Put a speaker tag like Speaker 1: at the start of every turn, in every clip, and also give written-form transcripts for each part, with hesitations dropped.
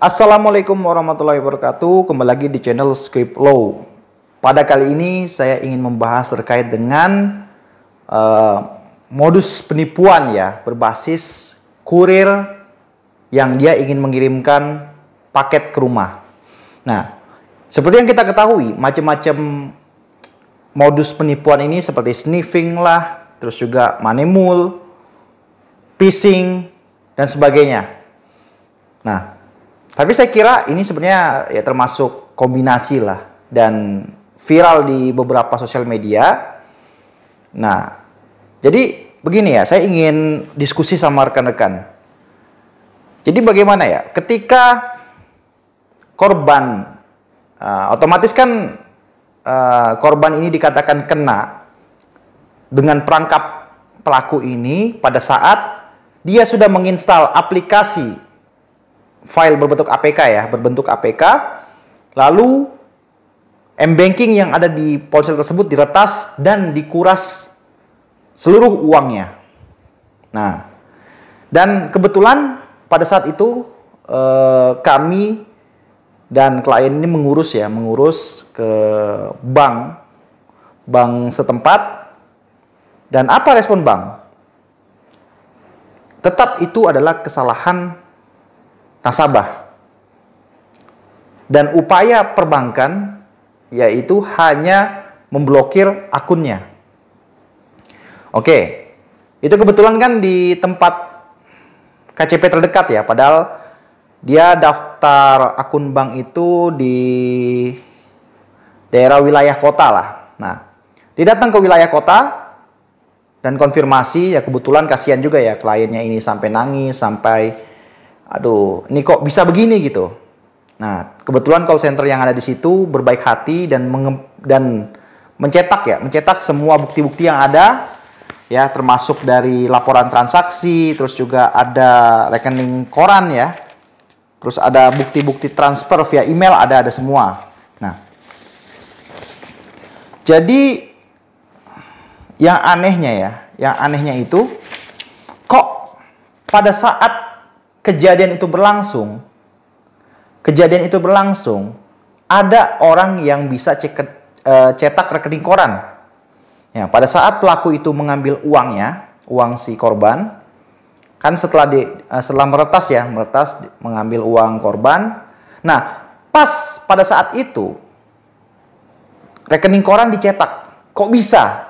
Speaker 1: Assalamualaikum warahmatullahi wabarakatuh. Kembali lagi di channel Script Law. Pada kali ini saya ingin membahas terkait dengan modus penipuan ya berbasis kurir yang dia ingin mengirimkan paket ke rumah. Nah, seperti yang kita ketahui, macam-macam modus penipuan ini seperti sniffing lah, terus juga money mule, phishing dan sebagainya. Nah, tapi saya kira ini sebenarnya ya termasuk kombinasi lah dan viral di beberapa sosial media. Nah, jadi begini ya, saya ingin diskusi sama rekan-rekan. Jadi bagaimana ya, ketika korban, otomatis kan korban ini dikatakan kena dengan perangkap pelaku ini pada saat dia sudah menginstal aplikasi file berbentuk APK ya, berbentuk APK, lalu m-banking yang ada di ponsel tersebut diretas dan dikuras seluruh uangnya. Nah, dan kebetulan pada saat itu kami dan klien ini mengurus ke bank setempat. Dan apa respon bank? Tetap itu adalah kesalahan nasabah. Dan upaya perbankan yaitu hanya memblokir akunnya. Oke, itu kebetulan kan di tempat KCP terdekat ya, padahal dia daftar akun bank itu di daerah wilayah kota lah. Nah, dia datang ke wilayah kota dan konfirmasi, ya kebetulan kasihan juga ya kliennya ini sampai nangis, sampai aduh, ini kok bisa begini gitu. Nah, kebetulan call center yang ada di situ berbaik hati dan mencetak semua bukti-bukti yang ada ya, termasuk dari laporan transaksi, terus juga ada rekening koran ya. Terus ada bukti-bukti transfer via email, ada semua. Nah, jadi yang anehnya itu kok pada saat kejadian itu berlangsung, ada orang yang bisa cetak rekening koran. Ya, pada saat pelaku itu mengambil uang si korban, kan setelah meretas mengambil uang korban. Nah, pas pada saat itu rekening koran dicetak. Kok bisa?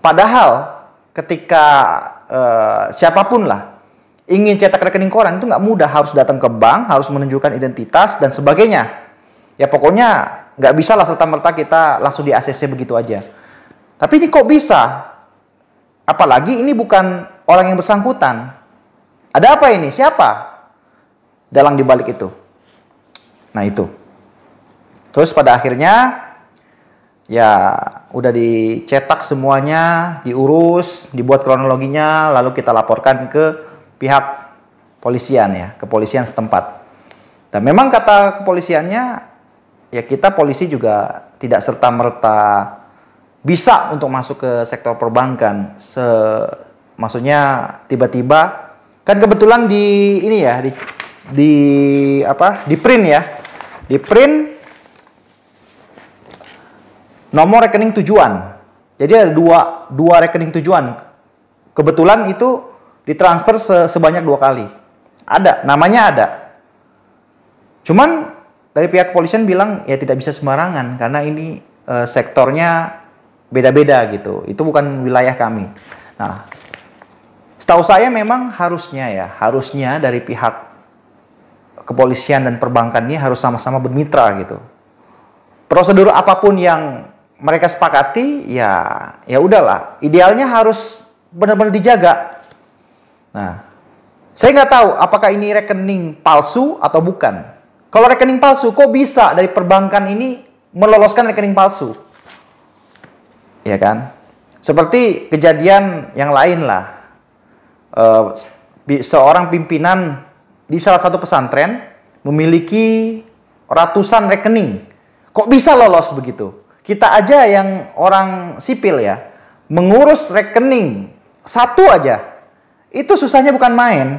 Speaker 1: Padahal ketika siapapun lah ingin cetak rekening koran itu nggak mudah, harus datang ke bank, harus menunjukkan identitas dan sebagainya. Ya pokoknya nggak bisa lah serta-merta kita langsung di ACC begitu aja. Tapi ini kok bisa? Apalagi ini bukan orang yang bersangkutan. Ada apa ini? Siapa dalang dibalik itu? Nah itu. Terus pada akhirnya ya udah dicetak semuanya, diurus, dibuat kronologinya, lalu kita laporkan ke pihak polisian ya, kepolisian setempat. Dan memang kata kepolisiannya, ya kita polisi juga tidak serta-merta bisa untuk masuk ke sektor perbankan. Maksudnya tiba-tiba, kan kebetulan di print ya, di print nomor rekening tujuan. Jadi ada dua rekening tujuan. Kebetulan itu ditransfer sebanyak 2 kali. Namanya ada. Cuman dari pihak kepolisian bilang ya tidak bisa sembarangan karena ini sektornya beda-beda gitu. Itu bukan wilayah kami. Nah, setahu saya memang harusnya dari pihak kepolisian dan perbankan ini harus sama-sama bermitra gitu. Prosedur apapun yang mereka sepakati ya udahlah. Idealnya harus benar-benar dijaga. Nah, saya nggak tahu apakah ini rekening palsu atau bukan. Kalau rekening palsu, kok bisa dari perbankan ini meloloskan rekening palsu? Ya kan? Seperti kejadian yang lain lah. Seorang pimpinan di salah satu pesantren memiliki ratusan rekening. Kok bisa lolos begitu? Kita aja yang orang sipil ya, mengurus rekening satu aja. Itu susahnya bukan main.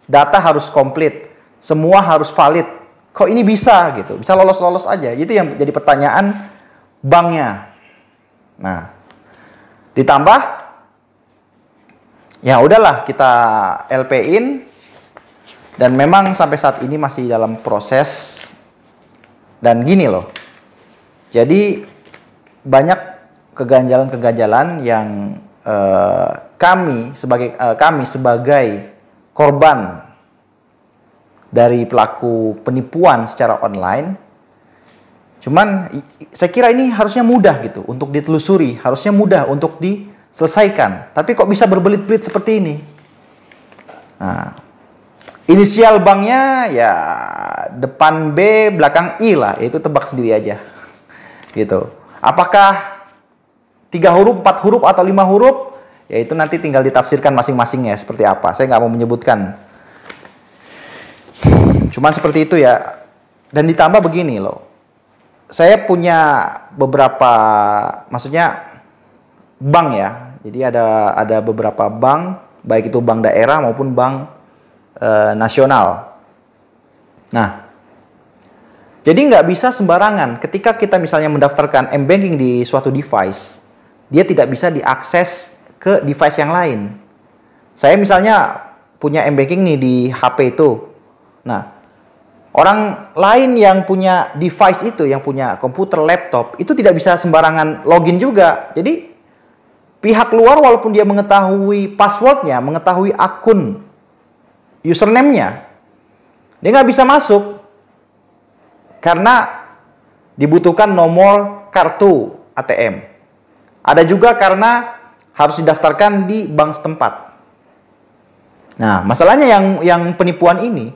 Speaker 1: Data harus komplit. semua harus valid. Kok ini bisa gitu? Bisa lolos-lolos aja. Itu yang jadi pertanyaan banknya. Nah, ditambah ya udahlah kita LP-in, dan memang sampai saat ini masih dalam proses. Dan gini loh. Jadi banyak keganjalan-keganjalan yang kami sebagai korban dari pelaku penipuan secara online. Cuman saya kira ini harusnya mudah gitu untuk ditelusuri, harusnya mudah untuk diselesaikan. Tapi kok bisa berbelit-belit seperti ini? Nah, inisial banknya ya depan B, belakang I lah, itu tebak sendiri aja. Gitu. Apakah 3 huruf, 4 huruf, atau 5 huruf? Ya itu nanti tinggal ditafsirkan masing-masingnya seperti apa. Saya nggak mau menyebutkan. Cuman seperti itu ya. Dan ditambah begini loh. Saya punya beberapa, maksudnya bank ya. Jadi ada beberapa bank, baik itu bank daerah maupun bank nasional. Nah, jadi nggak bisa sembarangan ketika kita misalnya mendaftarkan M-Banking di suatu device, dia tidak bisa diakses ke device yang lain. Saya misalnya punya M-Banking nih di HP itu. Nah, orang lain yang punya device itu, yang punya komputer, laptop, itu tidak bisa sembarangan login juga. Jadi, pihak luar walaupun dia mengetahui passwordnya, mengetahui akun username-nya, dia nggak bisa masuk. Karena dibutuhkan nomor kartu ATM. Ada juga karena harus didaftarkan di bank setempat. Nah, masalahnya yang penipuan ini,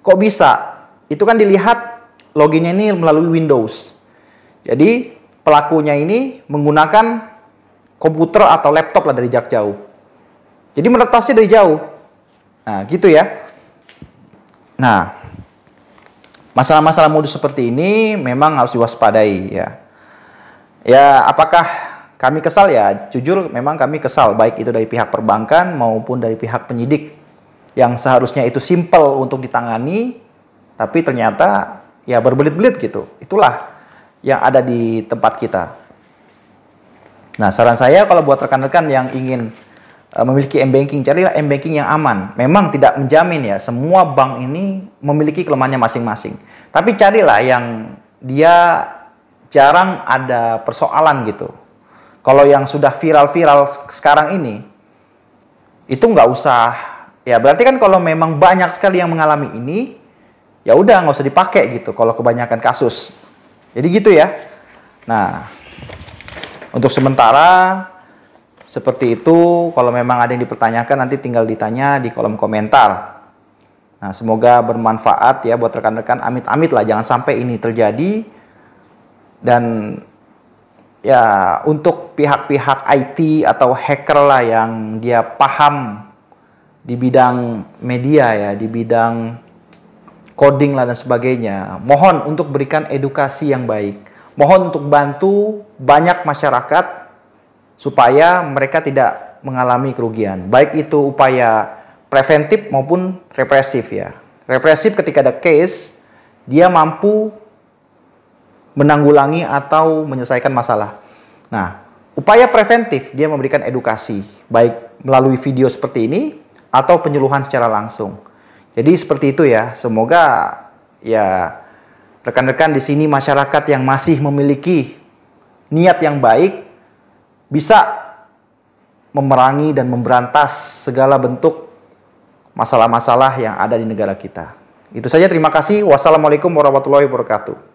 Speaker 1: kok bisa? Itu kan dilihat loginnya ini melalui Windows. Jadi, pelakunya ini menggunakan komputer atau laptop lah dari jarak jauh. Jadi, meretasnya dari jauh. Nah, gitu ya. Nah, masalah-masalah modus seperti ini memang harus diwaspadai ya. Ya, apakah kami kesal ya? Jujur memang kami kesal, baik itu dari pihak perbankan maupun dari pihak penyidik yang seharusnya itu simple untuk ditangani, tapi ternyata ya berbelit-belit gitu. Itulah yang ada di tempat kita. Nah, saran saya kalau buat rekan-rekan yang ingin memiliki M-Banking, carilah M-Banking yang aman. Memang tidak menjamin ya, semua bank ini memiliki kelemahannya masing-masing. Tapi carilah yang dia jarang ada persoalan gitu. Kalau yang sudah viral-viral sekarang ini, itu nggak usah. Ya berarti kan kalau memang banyak sekali yang mengalami ini, ya udah nggak usah dipakai gitu kalau kebanyakan kasus. Jadi gitu ya. Nah, untuk sementara seperti itu. Kalau memang ada yang dipertanyakan, nanti tinggal ditanya di kolom komentar. Nah, semoga bermanfaat ya buat rekan-rekan. Amit-amit lah, jangan sampai ini terjadi. Dan ya untuk pihak-pihak IT atau hacker lah yang dia paham di bidang media ya, di bidang coding lah dan sebagainya, mohon untuk berikan edukasi yang baik. Mohon untuk bantu banyak masyarakat supaya mereka tidak mengalami kerugian. Baik itu upaya preventif maupun represif ya. Represif ketika ada case, dia mampu menanggulangi atau menyelesaikan masalah. Nah, upaya preventif dia memberikan edukasi, baik melalui video seperti ini atau penyuluhan secara langsung. Jadi seperti itu ya. Semoga ya rekan-rekan di sini masyarakat yang masih memiliki niat yang baik bisa memerangi dan memberantas segala bentuk masalah-masalah yang ada di negara kita. Itu saja, terima kasih. Wassalamualaikum warahmatullahi wabarakatuh.